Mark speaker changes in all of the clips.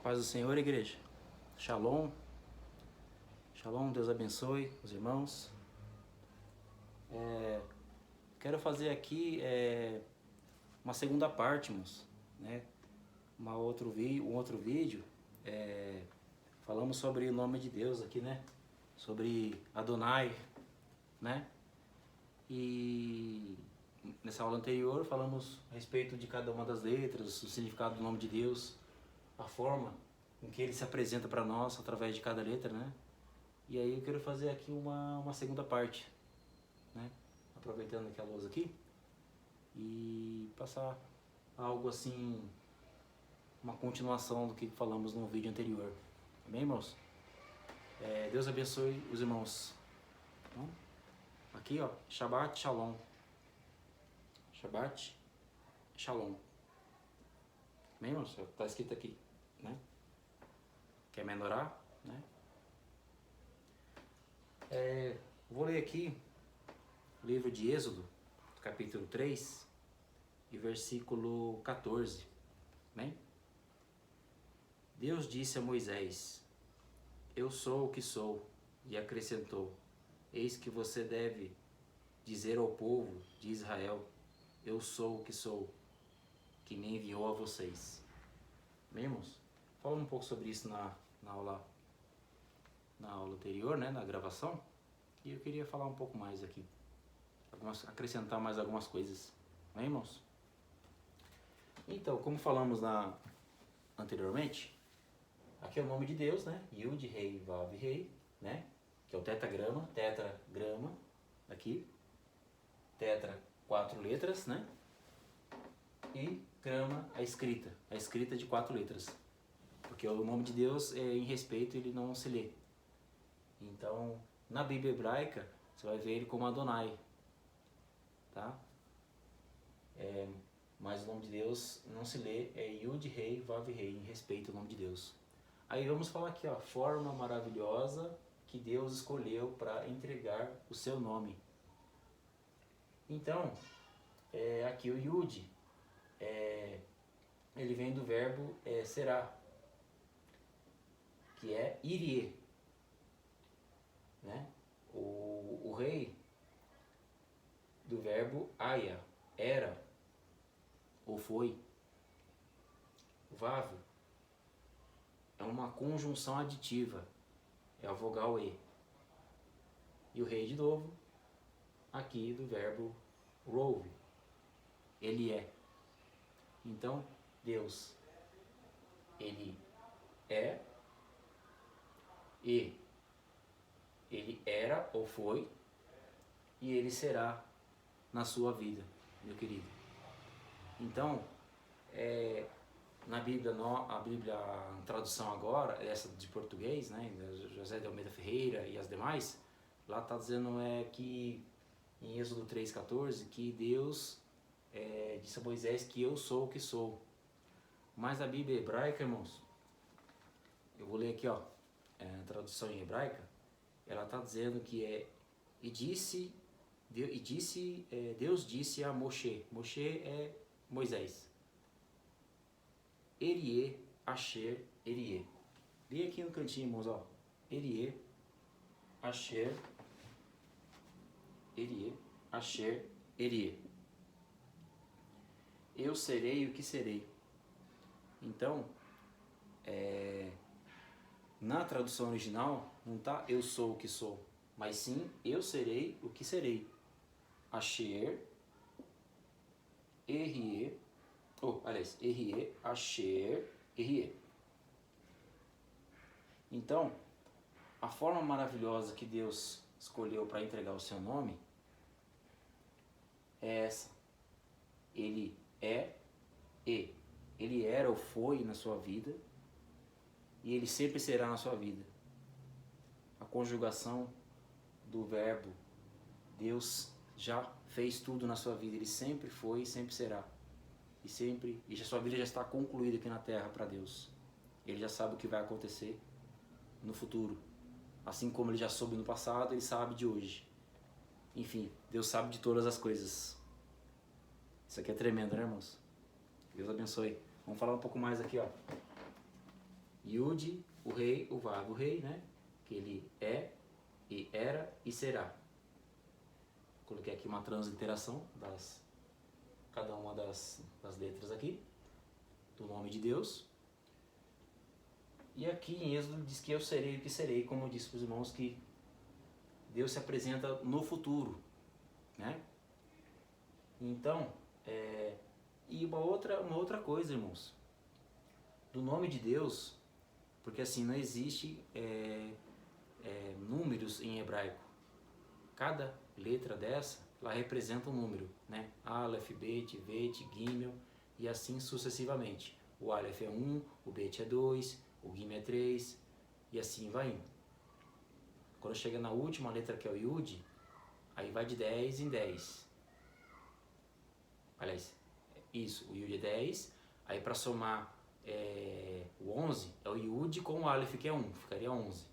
Speaker 1: Paz do Senhor, igreja. Shalom. Shalom, Deus abençoe os irmãos. Quero fazer aqui uma segunda parte, irmãos, né? Um outro vídeo. Falamos sobre o nome de Deus aqui, né? Sobre Adonai, né? E nessa aula anterior falamos a respeito de cada uma das letras, o significado do nome de Deus, a forma em que ele se apresenta para nós através de cada letra, né? E aí eu quero fazer aqui uma segunda parte, né? Aproveitando aqui a lousa aqui e passar algo assim, uma continuação do que falamos no vídeo anterior. Amém, irmãos? Deus abençoe os irmãos. Então, aqui, ó, Shabbat Shalom. Shabbat Shalom. Amém, irmãos? Está escrito aqui, né? Quer menorá, né? Vou ler aqui o livro de Êxodo, capítulo 3 e versículo 14. Amém? Deus disse a Moisés: Eu sou o que sou, e acrescentou: Eis que você deve dizer ao povo de Israel: Eu sou o que sou, que me enviou a vocês. Amém, irmãos? Falando um pouco sobre isso na aula anterior, né, na gravação, e eu queria falar um pouco mais aqui, acrescentar mais algumas coisas. Amém, irmãos? Então, como falamos anteriormente, aqui é o nome de Deus, né? Yud, Rei, Vav, Rei, né? Que é o tetragrama, aqui. Tetra, 4 letras, né? E grama, a escrita de 4 letras. Porque o nome de Deus, em respeito, ele não se lê. Então, na Bíblia hebraica, você vai ver ele como Adonai, tá? Mas o nome de Deus não se lê, é Yud, Rei, Vav, Rei, em respeito ao nome de Deus. Aí vamos falar aqui, ó, forma maravilhosa que Deus escolheu para entregar o seu nome. Então, aqui o Yud, ele vem do verbo será, que é irie, né? O rei, do verbo aya, era ou foi. Vav é uma conjunção aditiva, é a vogal E. E o rei, de novo, aqui do verbo rove, ele é. Então, Deus, ele é, e ele era ou foi, e ele será na sua vida, meu querido. Então, na Bíblia, a tradução agora, essa de português, né, José de Almeida Ferreira e as demais, lá está dizendo que em Êxodo 3,14, que Deus disse a Moisés que eu sou o que sou. Mas a Bíblia hebraica, irmãos, eu vou ler aqui, ó, a tradução em hebraica, ela está dizendo que Deus disse a Moshe é Moisés, Erie, Asher, Erie. Lê aqui no cantinho, irmãos, ó, Erie, Asher, Erie. Eu serei o que serei. Então, na tradução original, não tá eu sou o que sou, mas sim eu serei o que serei. Asher, Erie, Erie, Asher, Erie. Então, a forma maravilhosa que Deus escolheu para entregar o seu nome é essa. Ele é e. Ele era ou foi na sua vida e ele sempre será na sua vida. A conjugação do verbo Deus já fez tudo na sua vida. Ele sempre foi e sempre será. E a sua vida já está concluída aqui na terra para Deus. Ele já sabe o que vai acontecer no futuro. Assim como ele já soube no passado, ele sabe de hoje. Enfim, Deus sabe de todas as coisas. Isso aqui é tremendo, né, irmãos? Deus abençoe. Vamos falar um pouco mais aqui, ó. Yud, o rei, o Vav, o rei, né? Que ele é, e era e será. Coloquei aqui uma transliteração das cada uma das letras aqui do nome de Deus. E aqui em Êxodo diz que eu serei o que serei, como eu disse para os irmãos, que Deus se apresenta no futuro, né? Então, e uma outra coisa, irmãos, do nome de Deus, porque assim não existe números em hebraico. Cada letra dessa, ela representa um número, né? Aleph, Bet, Vet, Gimel e assim sucessivamente. O Aleph é 1, o Bet é 2, o Gimel é 3 e assim vai indo. Quando chega na última letra, que é o Yud, aí vai de 10 em 10. Aliás, isso, o Yud é 10, aí para somar o 11 é o Yud com o Aleph, que é 1, ficaria 11.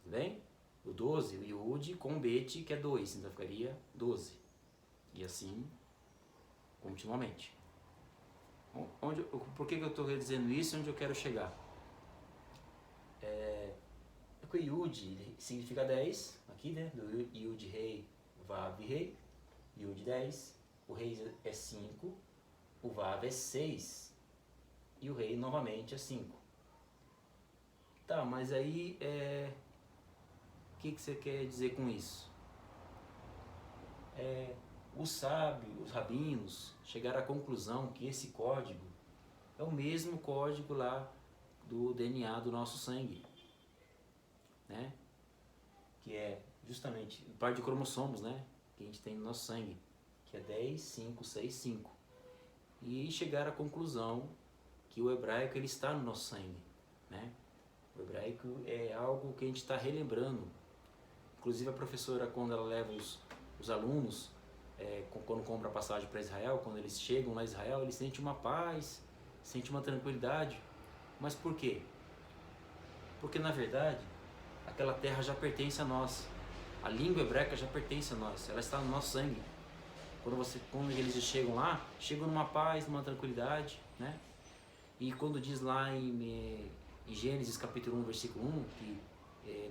Speaker 1: Tudo bem? O 12, o Yud com o Bet, que é 2, então ficaria 12. E assim, continuamente. Por que eu estou dizendo isso e onde eu quero chegar? Porque o Yud significa 10, aqui, né? Do Yud, rei, Vav, rei. Yud 10, o rei é 5, o Vav é 6 e o rei novamente é 5. Tá, mas aí o que você quer dizer com isso? Os sábios, os rabinos, chegaram à conclusão que esse código é o mesmo código lá do DNA do nosso sangue, né? Que é justamente o par de cromossomos, né? Que a gente tem no nosso sangue, que é 10, 5, 6, 5. E chegaram à conclusão que o hebraico ele está no nosso sangue, né? O hebraico é algo que a gente está relembrando. Inclusive a professora, quando ela leva os alunos, quando compra a passagem para Israel, quando eles chegam lá em Israel, eles sentem uma paz, sentem uma tranquilidade. Mas por quê? Porque na verdade, aquela terra já pertence a nós. A língua hebraica já pertence a nós, ela está no nosso sangue. Quando eles chegam lá, chegam numa paz, numa tranquilidade, né? E quando diz lá em Gênesis capítulo 1, versículo 1, que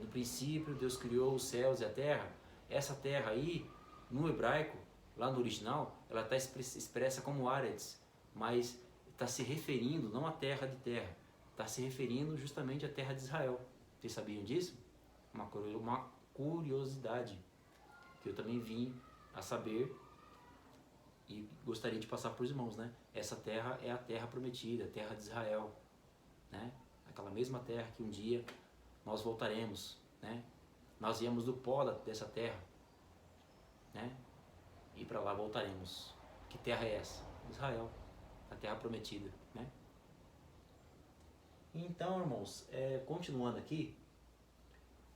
Speaker 1: no princípio Deus criou os céus e a terra, essa terra aí, no hebraico, lá no original, ela está expressa como Aretz, mas está se referindo não à terra de terra, está se referindo justamente à terra de Israel. Vocês sabiam disso? Uma curiosidade que eu também vim a saber e gostaria de passar para os irmãos, né? Essa terra é a terra prometida, a terra de Israel, né? Aquela mesma terra que um dia nós voltaremos, né? Nós viemos do pó dessa terra, né? E para lá voltaremos. Que terra é essa? Israel, a terra prometida, né? Então, irmãos, continuando aqui,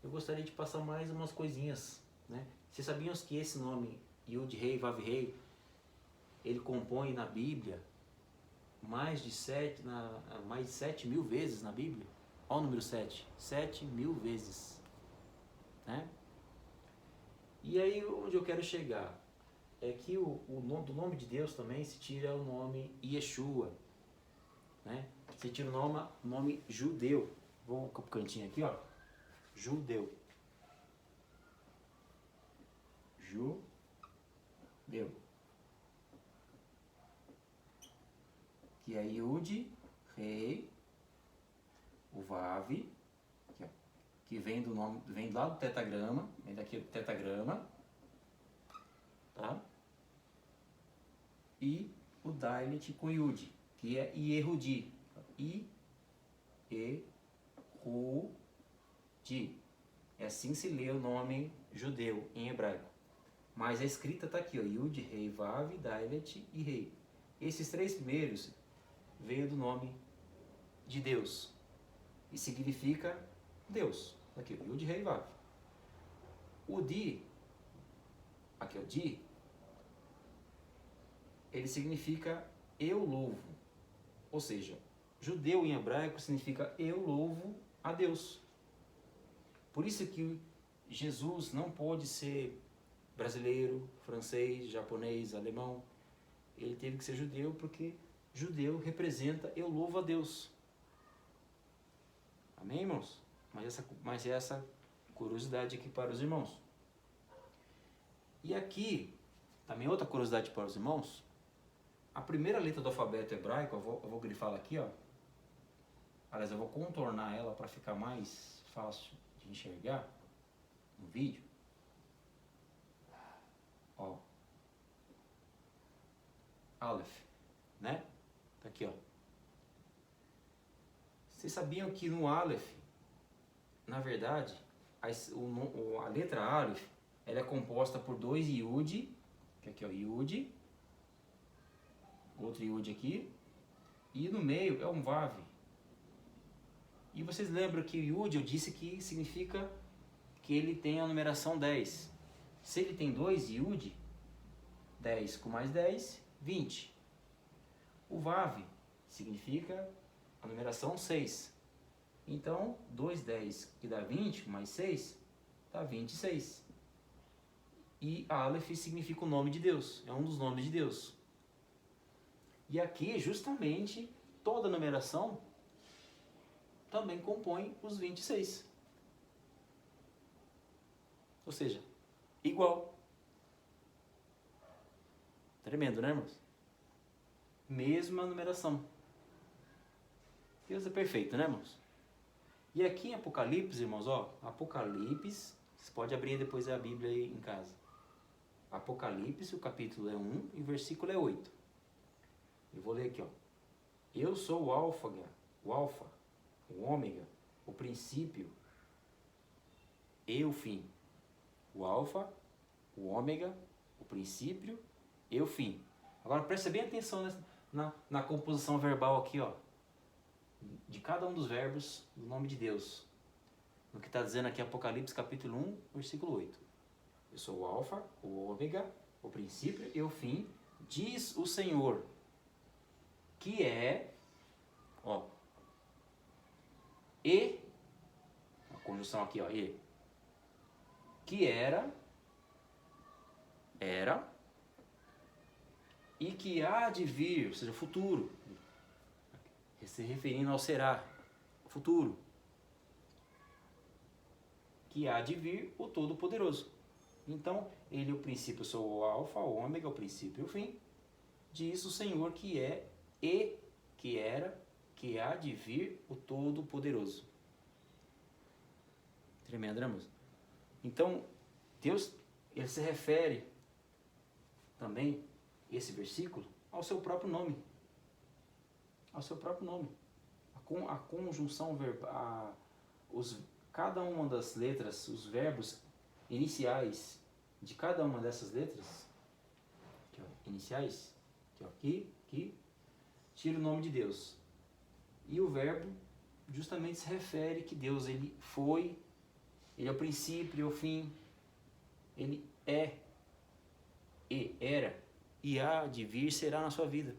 Speaker 1: eu gostaria de passar mais umas coisinhas, né? Vocês sabiam que esse nome Yud Rei, Vav Rei, ele compõe na Bíblia mais de 7.000 vezes na Bíblia? Olha o número 7, 7.000 vezes, né? E aí onde eu quero chegar é que do nome de Deus também se tira o nome Yeshua, né? Se tira o nome judeu. Vou pro cantinho aqui, ó. Judeu. Judeu. Que é Yud, Rei, o Vav, que vem lá do tetagrama, vem daqui do tetagrama, tá? E o Dalet com Yud, que é Yehudi. I-E-Ru-Di. É assim se lê o nome judeu em hebraico. Mas a escrita está aqui, ó, Yud, Rei, Vav, Dalet e Rei. Esses três primeiros veio do nome de Deus e significa Deus. Aqui, Yud, Rei, Vav. O Di, aqui é o Di, ele significa eu louvo. Ou seja, judeu em hebraico significa eu louvo a Deus. Por isso que Jesus não pôde ser brasileiro, francês, japonês, alemão. Ele teve que ser judeu porque judeu representa eu louvo a Deus. Amém, irmãos? Mas essa curiosidade aqui para os irmãos. E aqui, também outra curiosidade para os irmãos. A primeira letra do alfabeto hebraico, eu vou grifá-la aqui, ó. Aliás, eu vou contornar ela para ficar mais fácil de enxergar no vídeo. Ó. Aleph, né? Tá aqui, ó. Vocês sabiam que no Aleph, na verdade, a letra Aleph, ela é composta por dois Yud, que aqui, ó, Yud, outro Yud aqui, e no meio é um Vav. E vocês lembram que o Yud, eu disse que significa que ele tem a numeração 10. Se ele tem dois Yud, 10 com mais 10, 20. O Vav significa a numeração 6. Então, 2, 10, que dá 20, mais 6, dá 26. E Aleph significa o nome de Deus, é um dos nomes de Deus. E aqui, justamente, toda a numeração também compõe os 26. Ou seja, igual. Tremendo, né, irmãos? Mesma numeração. Deus é perfeito, né, irmãos? E aqui em Apocalipse, irmãos, ó, Apocalipse, você pode abrir depois a Bíblia aí em casa. Apocalipse, o capítulo é 1 e o versículo é 8. Eu vou ler aqui, ó. Eu sou o Alfa, o Ômega, o princípio e o fim. O Alfa, o Ômega, o princípio e o fim. Agora presta bem atenção na composição verbal aqui, ó, de cada um dos verbos do nome de Deus. No que está dizendo aqui Apocalipse capítulo 1, versículo 8. Eu sou o Alfa, o Ômega, o princípio e o fim, diz o Senhor, que é, ó, e, a conjunção aqui, ó, e, que era, e que há de vir, ou seja, futuro, se referindo ao será, futuro, que há de vir o Todo-Poderoso. Então, ele, o princípio, eu sou o Alfa, o Ômega, o princípio e o fim, diz o Senhor que é, e que era, que há de vir o Todo-Poderoso. Tremendo, né, moço? Então, Deus, ele se refere também, esse versículo, ao seu próprio nome. Ao seu próprio nome. A conjunção verbal, cada uma das letras, os verbos iniciais de cada uma dessas letras, aqui, ó, iniciais, aqui, tira o nome de Deus. E o verbo justamente se refere que Deus, ele é o princípio e o fim, ele é, e era, e há de vir será na sua vida.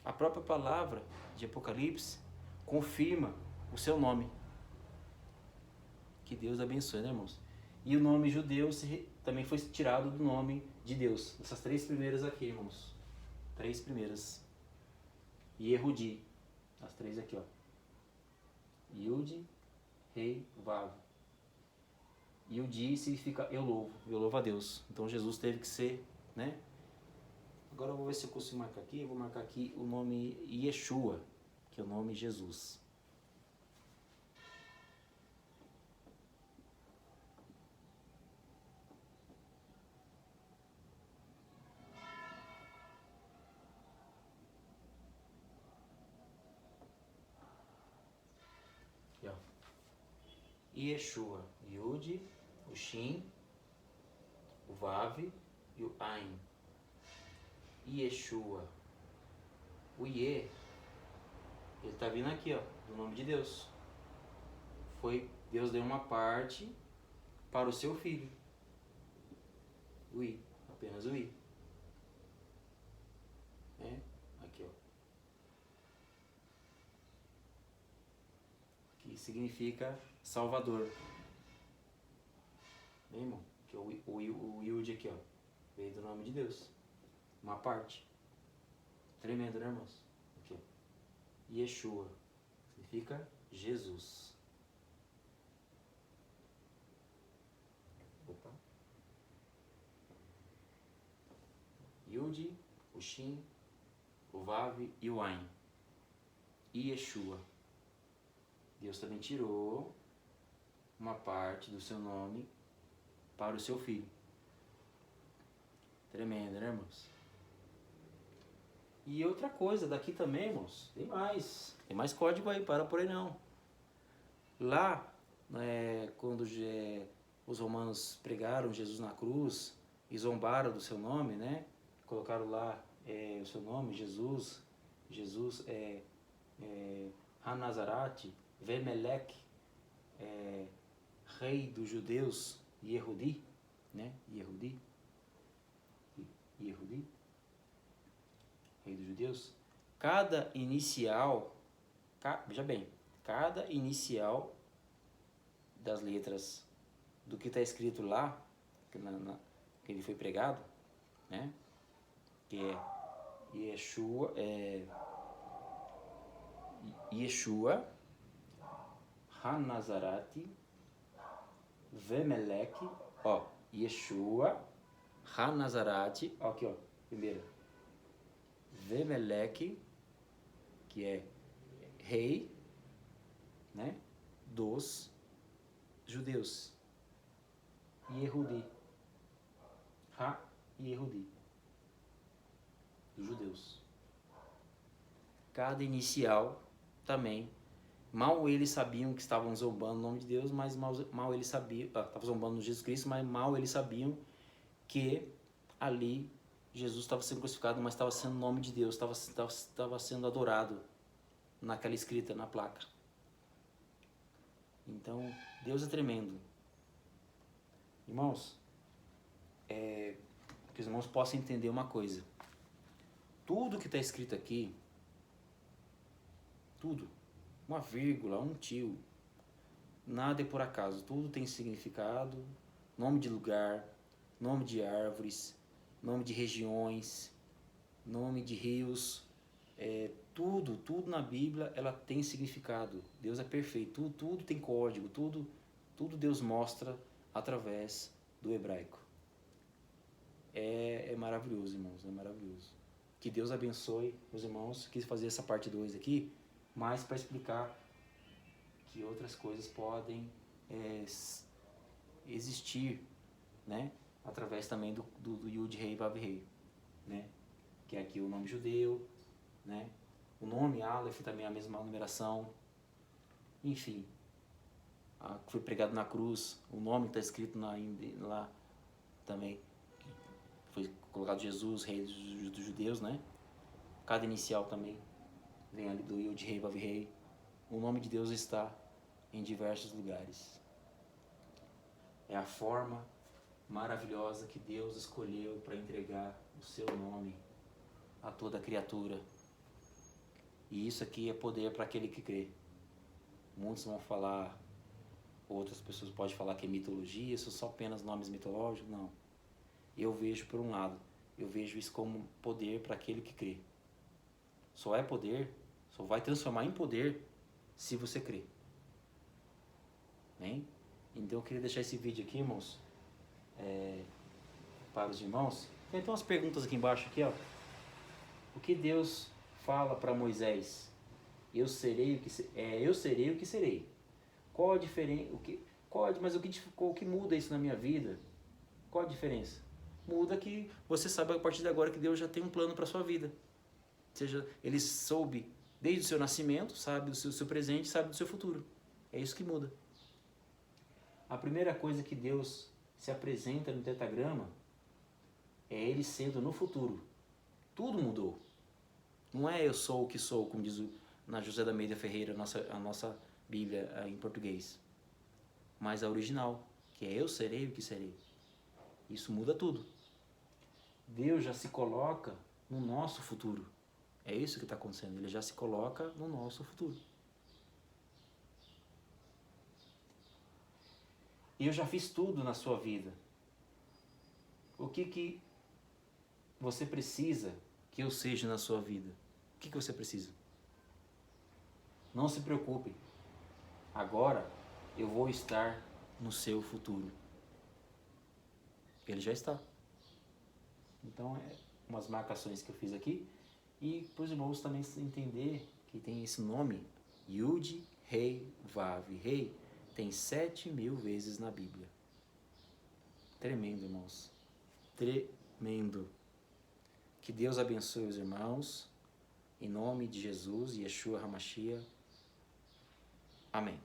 Speaker 1: A própria palavra de Apocalipse confirma o seu nome. Que Deus abençoe, né, irmãos? E o nome judeu também foi tirado do nome de Deus. Essas três primeiras aqui, irmãos. Três primeiras. Yehudi. As três aqui, ó. Yud, Rei, Vav. Yudi significa eu louvo a Deus. Então Jesus teve que ser, né? Agora eu vou ver se eu consigo marcar aqui. Eu vou marcar aqui o nome Yeshua, que é o nome Jesus. Aqui, ó. Yeshua, Yud, o Shin, o Vav e o Ain. Yeshua. O Ye, ele está vindo aqui, ó, do nome de Deus. Deus deu uma parte para o seu filho. O I, apenas o I. Aqui, ó. Que significa Salvador. Bem, irmão? Que o Yud aqui, ó, veio do nome de Deus. Uma parte. Tremendo, né, irmãos? Aqui, ó. Yeshua significa Jesus. Opa. Yud, o Shin, o Vav e o Ain. Yeshua. Deus também tirou uma parte do seu nome para o seu filho. Tremendo, né, irmãos? E outra coisa, daqui também, irmãos, tem mais código aí, para por aí não. Lá, quando os romanos pregaram Jesus na cruz e zombaram do seu nome, né? Colocaram lá o seu nome, Jesus Hanazarate, Vemelech, rei dos judeus, Yehudi, né? Yehudi, rei dos judeus. Cada inicial, veja bem, cada inicial das letras do que está escrito lá, que ele foi pregado, né? Que é Yeshua, Hanazarate, Vemelech, ó, Yeshua, Hanazarate, ó, aqui ó, primeiro, Vemelech, que é rei, né, dos judeus, Yehudi, Yehudi, dos judeus. Cada inicial também, mal eles sabiam que estavam zombando o nome de Deus, mas mal eles sabiam, estavam zombando de Jesus Cristo, mas mal eles sabiam que ali Jesus estava sendo crucificado, mas estava sendo o nome de Deus, estava sendo adorado naquela escrita, na placa. Então, Deus é tremendo. Irmãos, que os irmãos possam entender uma coisa. Tudo que está escrito aqui, tudo, uma vírgula, um tio, nada é por acaso, tudo tem significado, nome de lugar, nome de árvores, nome de regiões, nome de rios, tudo na Bíblia ela tem significado. Deus é perfeito, tudo tem código, tudo Deus mostra através do hebraico. É maravilhoso, irmãos, é maravilhoso. Que Deus abençoe os irmãos. Quis fazer essa parte 2 aqui, mas para explicar que outras coisas podem existir, né? Através também do Yud Rei Vav Rei, né? Que é aqui o nome judeu, né? O nome Aleph também é a mesma numeração. Enfim, que foi pregado na cruz, o nome que está escrito lá também, foi colocado Jesus, rei dos judeus, né? Cada inicial também vem ali do Yud Rei Vav Rei. O nome de Deus está em diversos lugares. É a forma maravilhosa que Deus escolheu para entregar o seu nome a toda criatura. E isso aqui é poder para aquele que crê. Muitos vão falar, outras pessoas podem falar que é mitologia, isso são só apenas nomes mitológicos. Não. Eu vejo por um lado, eu vejo isso como poder para aquele que crê. Só é poder, só vai transformar em poder se você crê. Bem? Então eu queria deixar esse vídeo aqui, irmãos, para os irmãos. Tem então umas perguntas aqui embaixo, aqui, ó. O que Deus fala para Moisés? Eu serei o que serei. Qual a diferença? Mas o que muda isso na minha vida? Qual a diferença? Muda que você sabe a partir de agora que Deus já tem um plano para sua vida. Ou seja, Ele soube desde o seu nascimento, sabe do seu presente, sabe do seu futuro. É isso que muda. A primeira coisa que Deus se apresenta no tetragrama é Ele sendo no futuro. Tudo mudou. Não é eu sou o que sou, como diz na José da Meida Ferreira, a nossa Bíblia em português. Mas a original, que é eu serei o que serei. Isso muda tudo. Deus já se coloca no nosso futuro. É isso que está acontecendo. Ele já se coloca no nosso futuro. E eu já fiz tudo na sua vida. O que você precisa que eu seja na sua vida? O que você precisa? Não se preocupe. agora eu vou estar no seu futuro. Ele já está. Então, é umas marcações que eu fiz aqui. E para os irmãos também entender que tem esse nome, Yud, Rei, Vav. Rei tem 7.000 vezes na Bíblia. Tremendo, irmãos. Tremendo. Que Deus abençoe os irmãos. Em nome de Jesus, Yeshua HaMashiach. Amém.